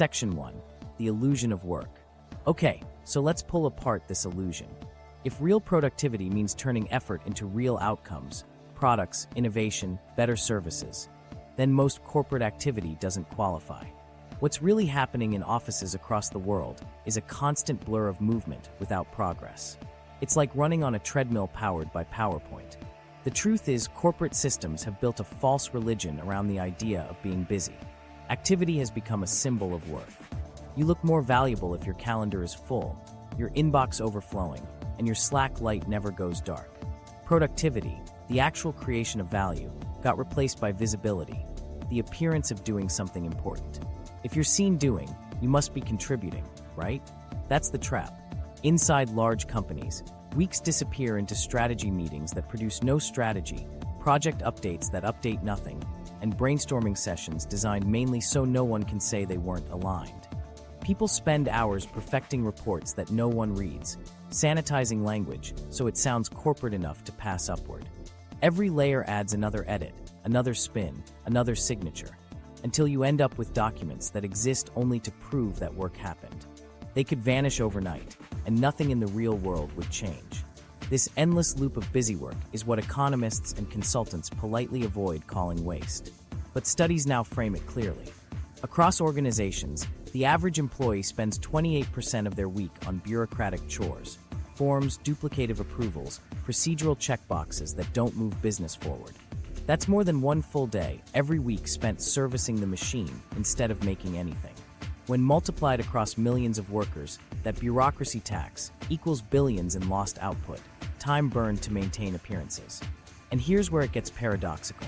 Section 1. The illusion of work. Okay, so let's pull apart this illusion. If real productivity means turning effort into real outcomes, products, innovation, better services, then most corporate activity doesn't qualify. What's really happening in offices across the world is a constant blur of movement without progress. It's like running on a treadmill powered by PowerPoint. The truth is, corporate systems have built a false religion around the idea of being busy. Activity has become a symbol of worth. You look more valuable if your calendar is full, your inbox overflowing, and your Slack light never goes dark. Productivity, the actual creation of value, got replaced by visibility, the appearance of doing something important. If you're seen doing, you must be contributing, right? That's the trap. Inside large companies, weeks disappear into strategy meetings that produce no strategy, project updates that update nothing, and brainstorming sessions designed mainly so no one can say they weren't aligned. People spend hours perfecting reports that no one reads, sanitizing language so it sounds corporate enough to pass upward. Every layer adds another edit, another spin, another signature, until you end up with documents that exist only to prove that work happened. They could vanish overnight, and nothing in the real world would change. This endless loop of busywork is what economists and consultants politely avoid calling waste. But studies now frame it clearly. Across organizations, the average employee spends 28% of their week on bureaucratic chores, forms, duplicative approvals, procedural checkboxes that don't move business forward. That's more than one full day every week spent servicing the machine instead of making anything. When multiplied across millions of workers, that bureaucracy tax equals billions in lost output, time burned to maintain appearances. And here's where it gets paradoxical.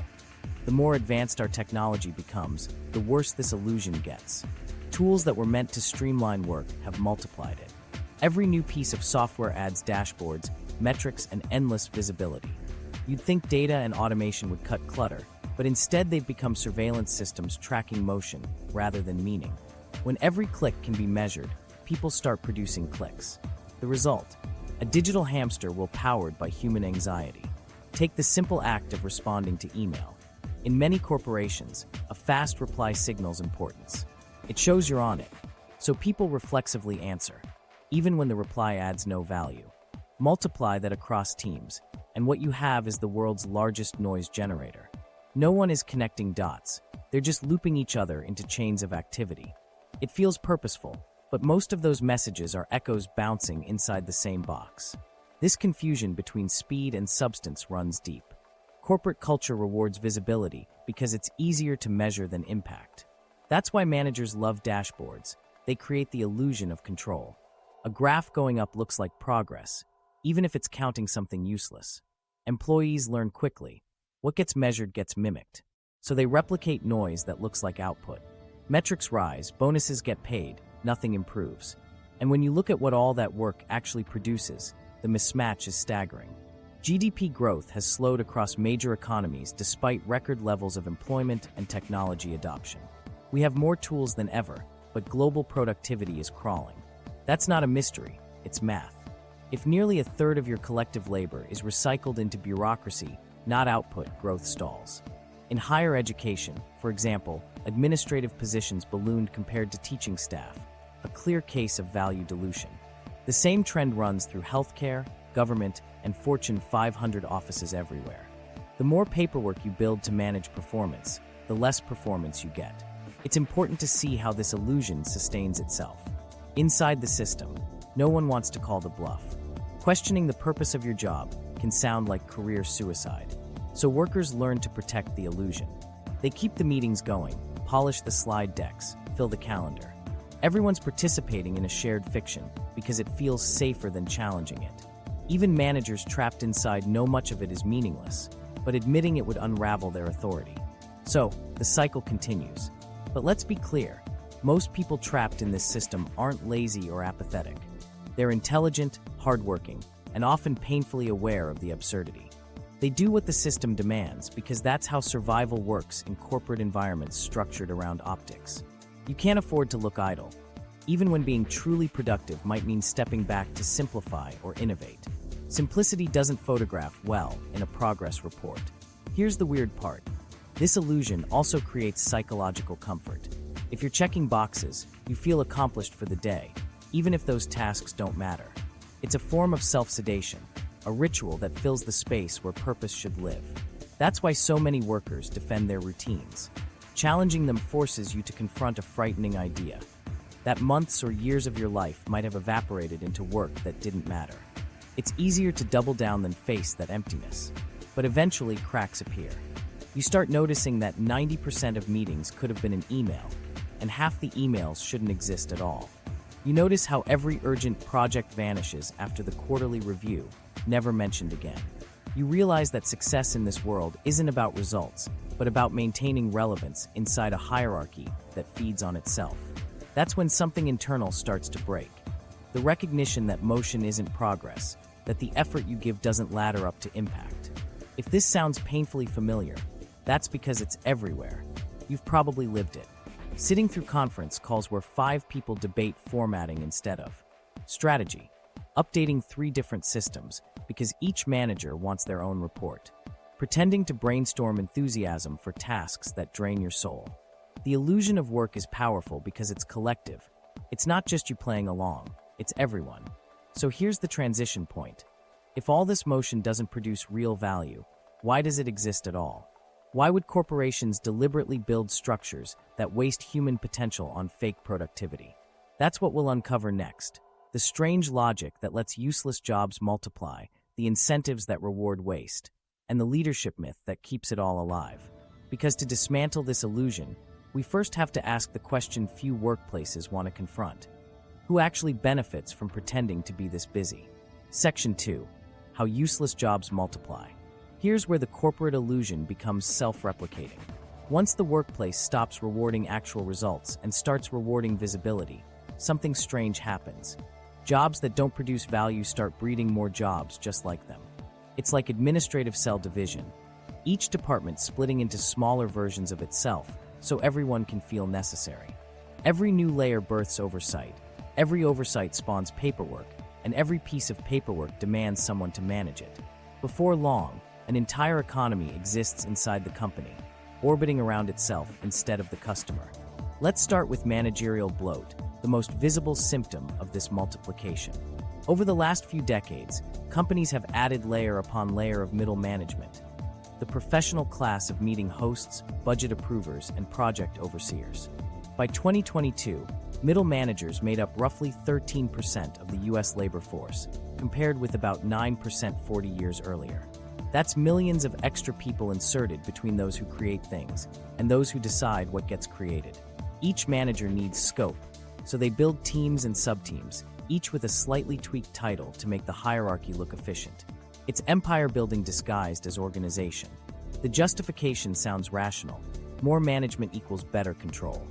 The more advanced our technology becomes, the worse this illusion gets. Tools that were meant to streamline work have multiplied it. Every new piece of software adds dashboards, metrics, and endless visibility. You'd think data and automation would cut clutter, but instead they've become surveillance systems tracking motion rather than meaning. When every click can be measured, people start producing clicks. The result? A digital hamster will powered by human anxiety. Take the simple act of responding to email. In many corporations, a fast reply signals importance. It shows you're on it, so people reflexively answer, even when the reply adds no value. Multiply that across teams, and what you have is the world's largest noise generator. No one is connecting dots, they're just looping each other into chains of activity. It feels purposeful, but most of those messages are echoes bouncing inside the same box. This confusion between speed and substance runs deep. Corporate culture rewards visibility because it's easier to measure than impact. That's why managers love dashboards. They create the illusion of control. A graph going up looks like progress, even if it's counting something useless. Employees learn quickly. What gets measured gets mimicked. So they replicate noise that looks like output. Metrics rise, bonuses get paid, nothing improves. And when you look at what all that work actually produces, the mismatch is staggering. GDP growth has slowed across major economies despite record levels of employment and technology adoption. We have more tools than ever, but global productivity is crawling. That's not a mystery, it's math. If nearly a third of your collective labor is recycled into bureaucracy, not output, growth stalls. In higher education, for example, administrative positions ballooned compared to teaching staff, a clear case of value dilution. The same trend runs through healthcare, government, and Fortune 500 offices everywhere. The more paperwork you build to manage performance, the less performance you get. It's important to see how this illusion sustains itself. Inside the system, no one wants to call the bluff. Questioning the purpose of your job can sound like career suicide. So workers learn to protect the illusion. They keep the meetings going, polish the slide decks, fill the calendar. Everyone's participating in a shared fiction because it feels safer than challenging it. Even managers trapped inside know much of it is meaningless, but admitting it would unravel their authority. So, the cycle continues. But let's be clear, most people trapped in this system aren't lazy or apathetic. They're intelligent, hardworking, and often painfully aware of the absurdity. They do what the system demands because that's how survival works in corporate environments structured around optics. You can't afford to look idle, even when being truly productive might mean stepping back to simplify or innovate. Simplicity doesn't photograph well in a progress report. Here's the weird part. This illusion also creates psychological comfort. If you're checking boxes, you feel accomplished for the day, even if those tasks don't matter. It's a form of self-sedation, a ritual that fills the space where purpose should live. That's why so many workers defend their routines. Challenging them forces you to confront a frightening idea, that months or years of your life might have evaporated into work that didn't matter. It's easier to double down than face that emptiness. But eventually, cracks appear. You start noticing that 90% of meetings could have been an email, and half the emails shouldn't exist at all. You notice how every urgent project vanishes after the quarterly review, never mentioned again. You realize that success in this world isn't about results, but about maintaining relevance inside a hierarchy that feeds on itself. That's when something internal starts to break. The recognition that motion isn't progress, that the effort you give doesn't ladder up to impact. If this sounds painfully familiar, that's because it's everywhere. You've probably lived it. Sitting through conference calls where 5 people debate formatting instead of strategy, updating 3 different systems because each manager wants their own report, pretending to brainstorm enthusiasm for tasks that drain your soul. The illusion of work is powerful because it's collective. It's not just you playing along, it's everyone. So here's the transition point. If all this motion doesn't produce real value, why does it exist at all? Why would corporations deliberately build structures that waste human potential on fake productivity? That's what we'll uncover next. The strange logic that lets useless jobs multiply, the incentives that reward waste, and the leadership myth that keeps it all alive. Because to dismantle this illusion, we first have to ask the question few workplaces want to confront. Who actually benefits from pretending to be this busy? Section 2. How useless jobs multiply. Here's where the corporate illusion becomes self-replicating. Once the workplace stops rewarding actual results and starts rewarding visibility, something strange happens. Jobs that don't produce value start breeding more jobs just like them. It's like administrative cell division, each department splitting into smaller versions of itself so everyone can feel necessary. Every new layer births oversight, every oversight spawns paperwork, and every piece of paperwork demands someone to manage it. Before long, an entire economy exists inside the company, orbiting around itself instead of the customer. Let's start with managerial bloat, the most visible symptom of this multiplication. Over the last few decades, companies have added layer upon layer of middle management, the professional class of meeting hosts, budget approvers, and project overseers. By 2022, middle managers made up roughly 13% of the US labor force, compared with about 9% 40 years earlier. That's millions of extra people inserted between those who create things and those who decide what gets created. Each manager needs scope, so they build teams and sub-teams, each with a slightly tweaked title to make the hierarchy look efficient. It's empire building disguised as organization. The justification sounds rational. More management equals better control.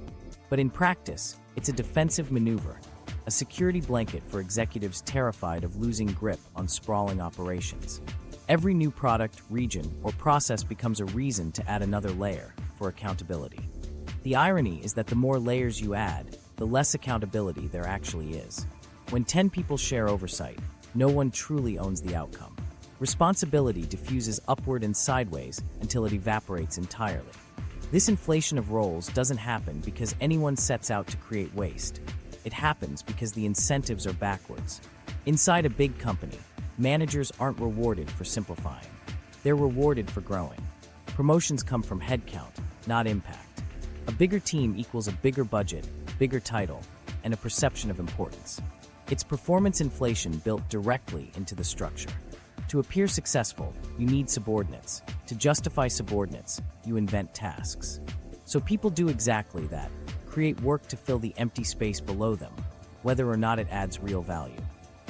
But in practice, it's a defensive maneuver, a security blanket for executives terrified of losing grip on sprawling operations. Every new product, region, or process becomes a reason to add another layer for accountability. The irony is that the more layers you add, the less accountability there actually is. When 10 people share oversight, no one truly owns the outcome. Responsibility diffuses upward and sideways until it evaporates entirely. This inflation of roles doesn't happen because anyone sets out to create waste. It happens because the incentives are backwards. Inside a big company, managers aren't rewarded for simplifying. They're rewarded for growing. Promotions come from headcount, not impact. A bigger team equals a bigger budget, bigger title, and a perception of importance. It's performance inflation built directly into the structure. To appear successful, you need subordinates. To justify subordinates, you invent tasks. So people do exactly that, create work to fill the empty space below them, whether or not it adds real value.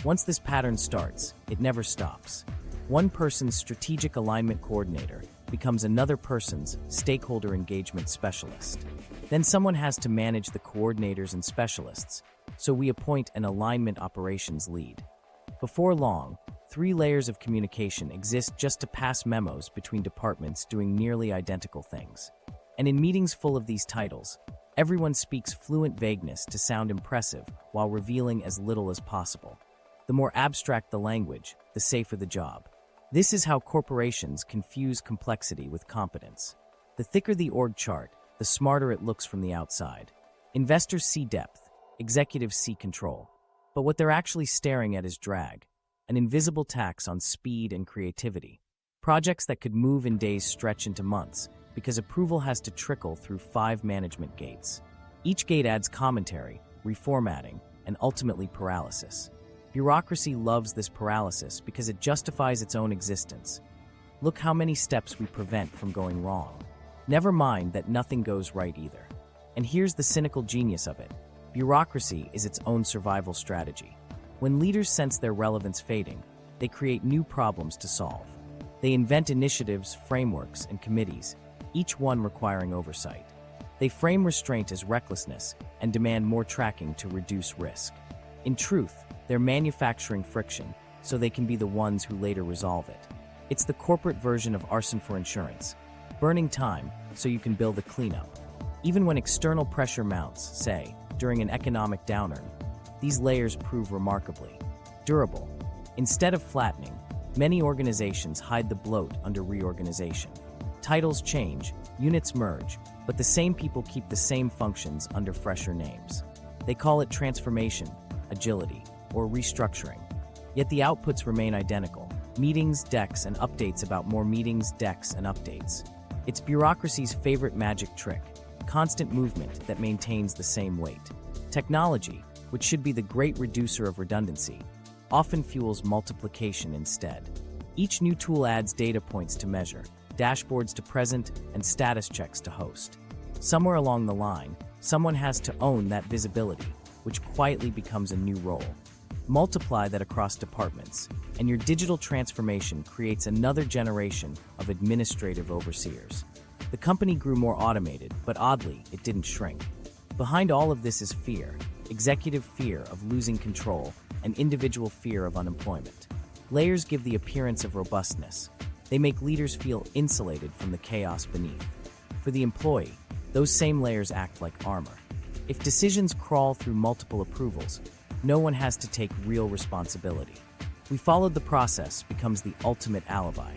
Once this pattern starts, it never stops. One person's strategic alignment coordinator becomes another person's stakeholder engagement specialist. Then someone has to manage the coordinators and specialists, so we appoint an alignment operations lead. Before long, 3 layers of communication exist just to pass memos between departments doing nearly identical things. And in meetings full of these titles, everyone speaks fluent vagueness to sound impressive while revealing as little as possible. The more abstract the language, the safer the job. This is how corporations confuse complexity with competence. The thicker the org chart, the smarter it looks from the outside. Investors see depth, executives see control. But what they're actually staring at is drag, an invisible tax on speed and creativity. Projects that could move in days stretch into months because approval has to trickle through 5 management gates. Each gate adds commentary, reformatting, and ultimately paralysis. Bureaucracy loves this paralysis because it justifies its own existence. Look how many steps we prevent from going wrong. Never mind that nothing goes right either. And here's the cynical genius of it. Bureaucracy is its own survival strategy. When leaders sense their relevance fading, they create new problems to solve. They invent initiatives, frameworks, and committees, each one requiring oversight. They frame restraint as recklessness and demand more tracking to reduce risk. In truth, they're manufacturing friction so they can be the ones who later resolve it. It's the corporate version of arson for insurance, burning time so you can build a cleanup. Even when external pressure mounts, say, during an economic downturn, these layers prove remarkably durable. Instead of flattening, many organizations hide the bloat under reorganization. Titles change, units merge, but the same people keep the same functions under fresher names. They call it transformation, agility, or restructuring. Yet the outputs remain identical: meetings, decks, and updates about more meetings, decks, and updates. It's bureaucracy's favorite magic trick: constant movement that maintains the same weight. Technology, which should be the great reducer of redundancy, often fuels multiplication instead. Each new tool adds data points to measure, dashboards to present, and status checks to host. Somewhere along the line, someone has to own that visibility, which quietly becomes a new role. Multiply that across departments, and your digital transformation creates another generation of administrative overseers. The company grew more automated, but oddly, it didn't shrink. Behind all of this is fear: executive fear of losing control and individual fear of unemployment. Layers give the appearance of robustness. They make leaders feel insulated from the chaos beneath. For the employee, those same layers act like armor. If decisions crawl through multiple approvals, no one has to take real responsibility. "We followed the process" becomes the ultimate alibi.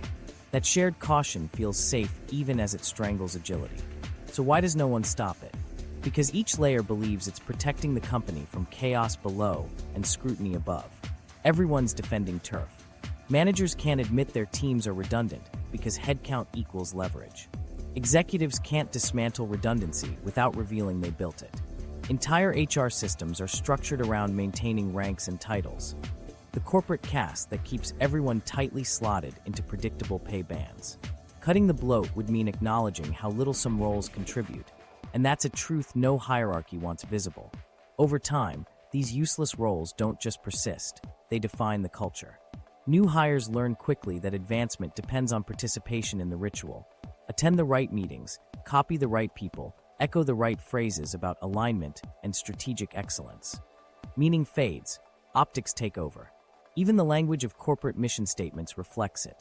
That shared caution feels safe even as it strangles agility. So why does no one stop it? Because each layer believes it's protecting the company from chaos below and scrutiny above. Everyone's defending turf. Managers can't admit their teams are redundant because headcount equals leverage. Executives can't dismantle redundancy without revealing they built it. Entire HR systems are structured around maintaining ranks and titles. The corporate caste that keeps everyone tightly slotted into predictable pay bands. Cutting the bloat would mean acknowledging how little some roles contribute, and that's a truth no hierarchy wants visible. Over time, these useless roles don't just persist, they define the culture. New hires learn quickly that advancement depends on participation in the ritual. Attend the right meetings, copy the right people, echo the right phrases about alignment and strategic excellence. Meaning fades, optics take over. Even the language of corporate mission statements reflects it.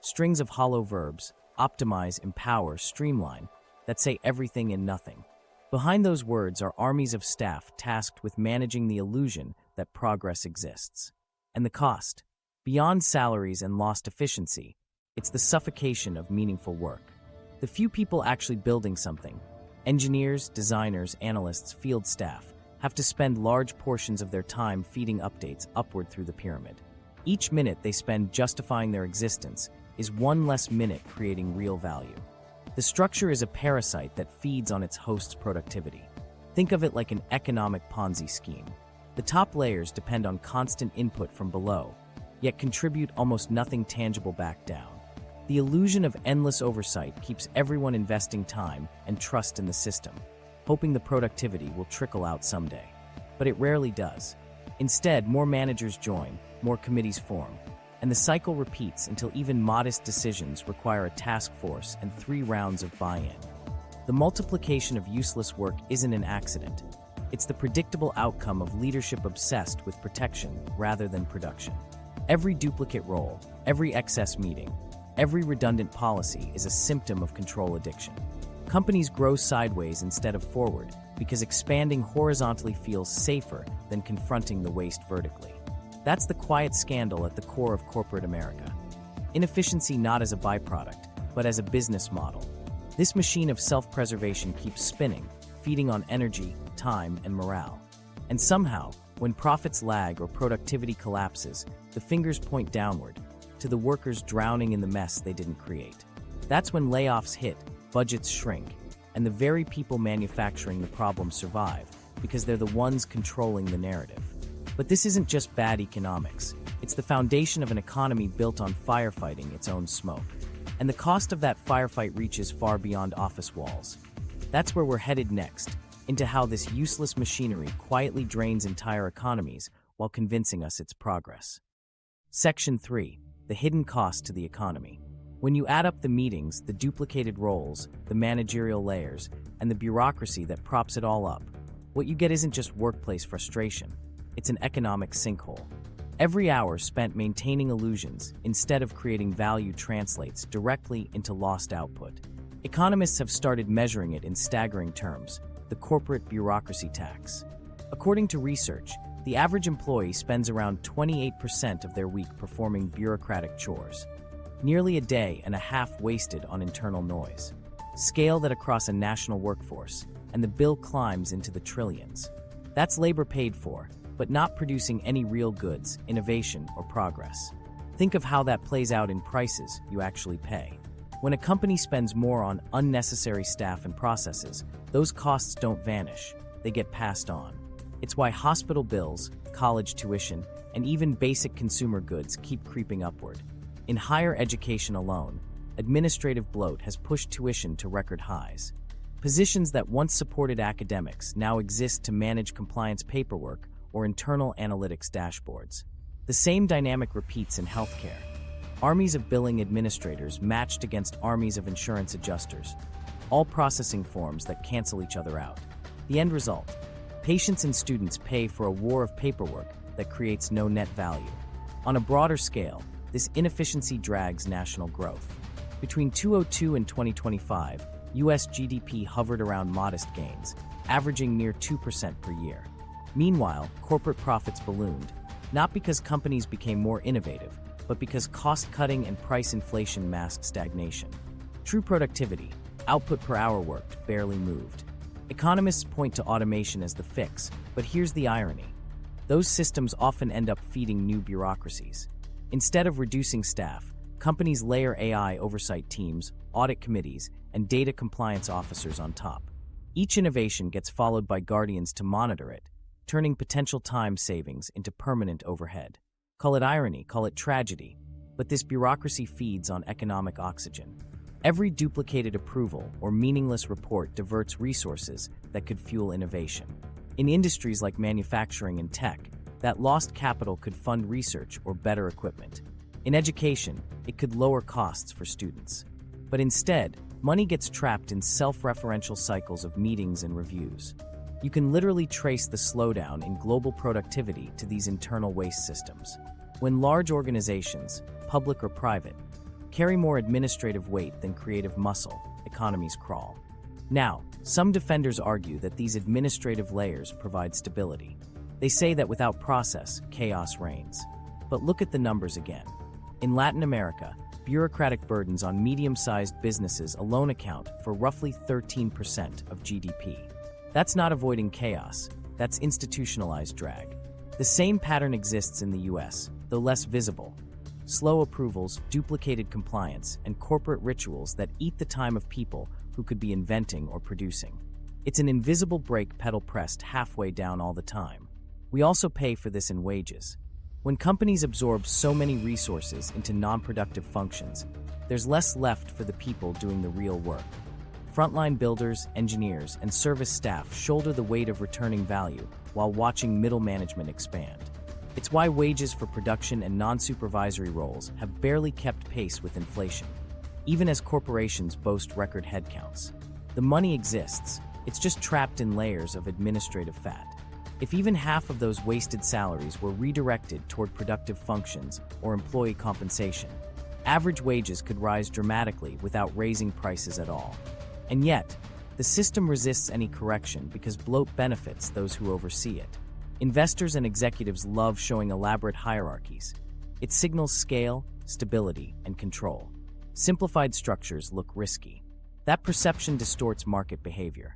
Strings of hollow verbs, optimize, empower, streamline, that say everything and nothing. Behind those words are armies of staff tasked with managing the illusion that progress exists. And the cost? Beyond salaries and lost efficiency, it's the suffocation of meaningful work. The few people actually building something, engineers, designers, analysts, field staff, have to spend large portions of their time feeding updates upward through the pyramid. Each minute they spend justifying their existence is one less minute creating real value. The structure is a parasite that feeds on its host's productivity. Think of it like an economic Ponzi scheme. The top layers depend on constant input from below, yet contribute almost nothing tangible back down. The illusion of endless oversight keeps everyone investing time and trust in the system, hoping the productivity will trickle out someday. But it rarely does. Instead, more managers join, more committees form, and the cycle repeats until even modest decisions require a task force and 3 rounds of buy-in. The multiplication of useless work isn't an accident. It's the predictable outcome of leadership obsessed with protection rather than production. Every duplicate role, every excess meeting, every redundant policy is a symptom of control addiction. Companies grow sideways instead of forward because expanding horizontally feels safer than confronting the waste vertically. That's the quiet scandal at the core of corporate America. Inefficiency not as a byproduct, but as a business model. This machine of self-preservation keeps spinning, feeding on energy, time, and morale. And somehow, when profits lag or productivity collapses, the fingers point downward, to the workers drowning in the mess they didn't create. That's when layoffs hit, budgets shrink, and the very people manufacturing the problem survive, because they're the ones controlling the narrative. But this isn't just bad economics. It's the foundation of an economy built on firefighting its own smoke. And the cost of that firefight reaches far beyond office walls. That's where we're headed next, into how this useless machinery quietly drains entire economies while convincing us it's progress. Section 3. The hidden cost to the economy. When you add up the meetings, the duplicated roles, the managerial layers, and the bureaucracy that props it all up, what you get isn't just workplace frustration. It's an economic sinkhole. Every hour spent maintaining illusions instead of creating value translates directly into lost output. Economists have started measuring it in staggering terms: the corporate bureaucracy tax. According to research, the average employee spends around 28% of their week performing bureaucratic chores. Nearly a day and a half wasted on internal noise. Scale that across a national workforce, and the bill climbs into the trillions. That's labor paid for, but not producing any real goods, innovation, or progress. Think of how that plays out in prices you actually pay. When a company spends more on unnecessary staff and processes, those costs don't vanish, they get passed on. It's why hospital bills, college tuition, and even basic consumer goods keep creeping upward. In higher education alone, administrative bloat has pushed tuition to record highs. Positions that once supported academics now exist to manage compliance paperwork or internal analytics dashboards. The same dynamic repeats in healthcare. Armies of billing administrators matched against armies of insurance adjusters, all processing forms that cancel each other out. The end result: patients and students pay for a war of paperwork that creates no net value. On a broader scale, this inefficiency drags national growth. Between 2002 and 2025, US GDP hovered around modest gains, averaging near 2% per year. Meanwhile, corporate profits ballooned, not because companies became more innovative, but because cost-cutting and price inflation masked stagnation. True productivity, output per hour worked, barely moved. Economists point to automation as the fix, but here's the irony. Those systems often end up feeding new bureaucracies. Instead of reducing staff, companies layer AI oversight teams, audit committees, and data compliance officers on top. Each innovation gets followed by guardians to monitor it, turning potential time savings into permanent overhead. Call it irony, call it tragedy, but this bureaucracy feeds on economic oxygen. Every duplicated approval or meaningless report diverts resources that could fuel innovation. In industries like manufacturing and tech, that lost capital could fund research or better equipment. In education, it could lower costs for students. But instead, money gets trapped in self-referential cycles of meetings and reviews. You can literally trace the slowdown in global productivity to these internal waste systems. When large organizations, public or private, carry more administrative weight than creative muscle, economies crawl. Now, some defenders argue that these administrative layers provide stability. They say that without process, chaos reigns. But look at the numbers again. In Latin America, bureaucratic burdens on medium-sized businesses alone account for roughly 13% of GDP. That's not avoiding chaos, that's institutionalized drag. The same pattern exists in the US, though less visible. Slow approvals, duplicated compliance, and corporate rituals that eat the time of people who could be inventing or producing. It's an invisible brake pedal pressed halfway down all the time. We also pay for this in wages. When companies absorb so many resources into non-productive functions, there's less left for the people doing the real work. Frontline builders, engineers, and service staff shoulder the weight of returning value while watching middle management expand. It's why wages for production and non-supervisory roles have barely kept pace with inflation, even as corporations boast record headcounts. The money exists, it's just trapped in layers of administrative fat. If even half of those wasted salaries were redirected toward productive functions or employee compensation, average wages could rise dramatically without raising prices at all. And yet, the system resists any correction because bloat benefits those who oversee it. Investors and executives love showing elaborate hierarchies. It signals scale, stability, and control. Simplified structures look risky. That perception distorts market behavior.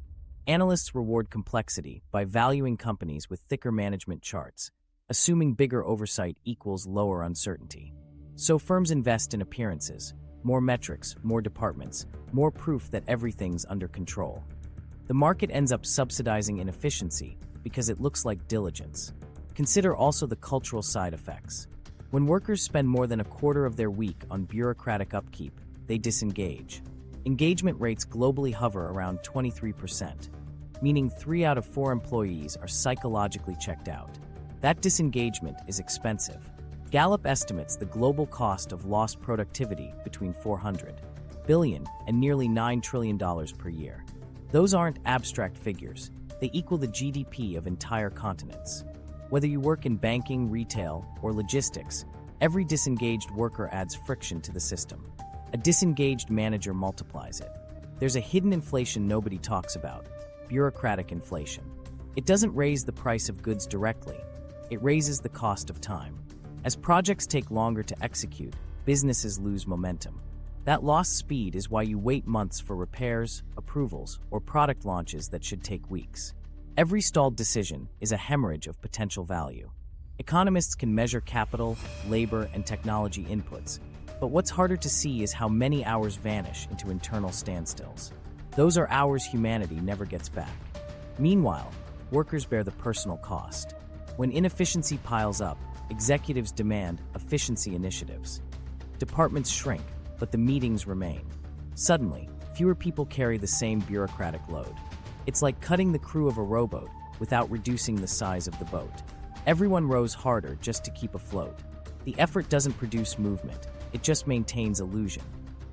Analysts reward complexity by valuing companies with thicker management charts, assuming bigger oversight equals lower uncertainty. So firms invest in appearances, more metrics, more departments, more proof that everything's under control. The market ends up subsidizing inefficiency because it looks like diligence. Consider also the cultural side effects. When workers spend more than a quarter of their week on bureaucratic upkeep, they disengage. Engagement rates globally hover around 23%, meaning 3 out of 4 employees are psychologically checked out. That disengagement is expensive. Gallup estimates the global cost of lost productivity between $400 billion and nearly $9 trillion per year. Those aren't abstract figures. They equal the GDP of entire continents. Whether you work in banking, retail, or logistics, every disengaged worker adds friction to the system. A disengaged manager multiplies it. There's a hidden inflation nobody talks about: bureaucratic inflation. It doesn't raise the price of goods directly. It raises the cost of time. As projects take longer to execute, businesses lose momentum. That lost speed is why you wait months for repairs, approvals, or product launches that should take weeks. Every stalled decision is a hemorrhage of potential value. Economists can measure capital, labor, and technology inputs, but what's harder to see is how many hours vanish into internal standstills. Those are hours humanity never gets back. Meanwhile, workers bear the personal cost. When inefficiency piles up, executives demand efficiency initiatives. Departments shrink, but the meetings remain. Suddenly, fewer people carry the same bureaucratic load. It's like cutting the crew of a rowboat without reducing the size of the boat. Everyone rows harder just to keep afloat. The effort doesn't produce movement, it just maintains illusion.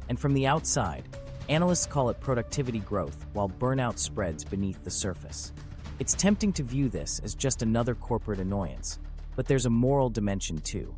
And from the outside, analysts call it productivity growth while burnout spreads beneath the surface. It's tempting to view this as just another corporate annoyance, but there's a moral dimension too.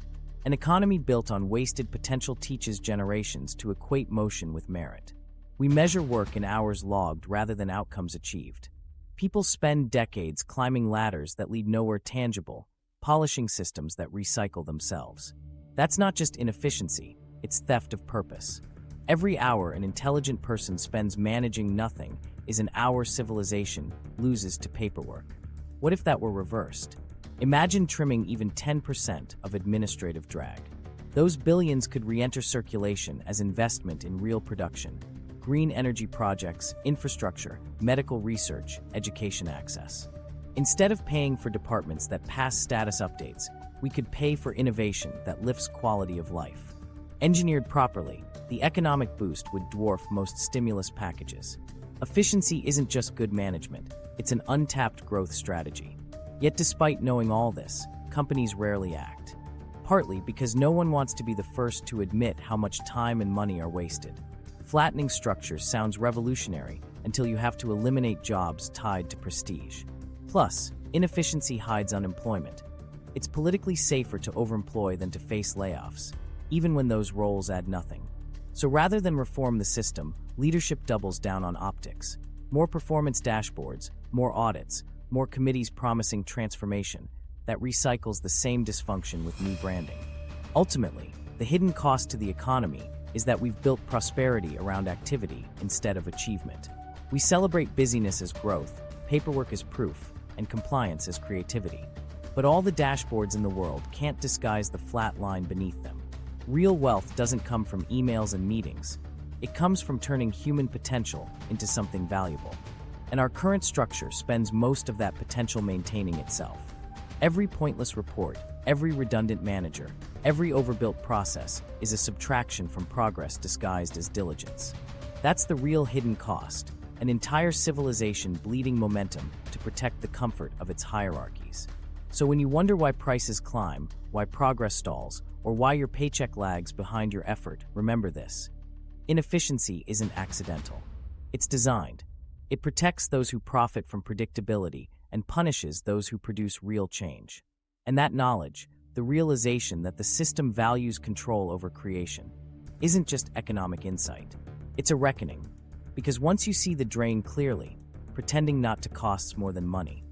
An economy built on wasted potential teaches generations to equate motion with merit. We measure work in hours logged rather than outcomes achieved. People spend decades climbing ladders that lead nowhere tangible, polishing systems that recycle themselves. That's not just inefficiency, it's theft of purpose. Every hour an intelligent person spends managing nothing is an hour civilization loses to paperwork. What if that were reversed? Imagine trimming even 10% of administrative drag. Those billions could re-enter circulation as investment in real production, green energy projects, infrastructure, medical research, education access. Instead of paying for departments that pass status updates, we could pay for innovation that lifts quality of life. Engineered properly, the economic boost would dwarf most stimulus packages. Efficiency isn't just good management, it's an untapped growth strategy. Yet despite knowing all this, companies rarely act. Partly because no one wants to be the first to admit how much time and money are wasted. Flattening structures sounds revolutionary until you have to eliminate jobs tied to prestige. Plus, inefficiency hides unemployment. It's politically safer to overemploy than to face layoffs, even when those roles add nothing. So rather than reform the system, leadership doubles down on optics. More performance dashboards, more audits, more committees promising transformation that recycles the same dysfunction with new branding. Ultimately, the hidden cost to the economy is that we've built prosperity around activity instead of achievement. We celebrate busyness as growth, paperwork as proof, and compliance as creativity. But all the dashboards in the world can't disguise the flat line beneath them. Real wealth doesn't come from emails and meetings. It comes from turning human potential into something valuable. And our current structure spends most of that potential maintaining itself. Every pointless report, every redundant manager, every overbuilt process is a subtraction from progress disguised as diligence. That's the real hidden cost, an entire civilization bleeding momentum to protect the comfort of its hierarchies. So when you wonder why prices climb, why progress stalls, or why your paycheck lags behind your effort, remember this. Inefficiency isn't accidental. It's designed. It protects those who profit from predictability and punishes those who produce real change. And that knowledge, the realization that the system values control over creation, isn't just economic insight. It's a reckoning. Because once you see the drain clearly, pretending not to costs more than money.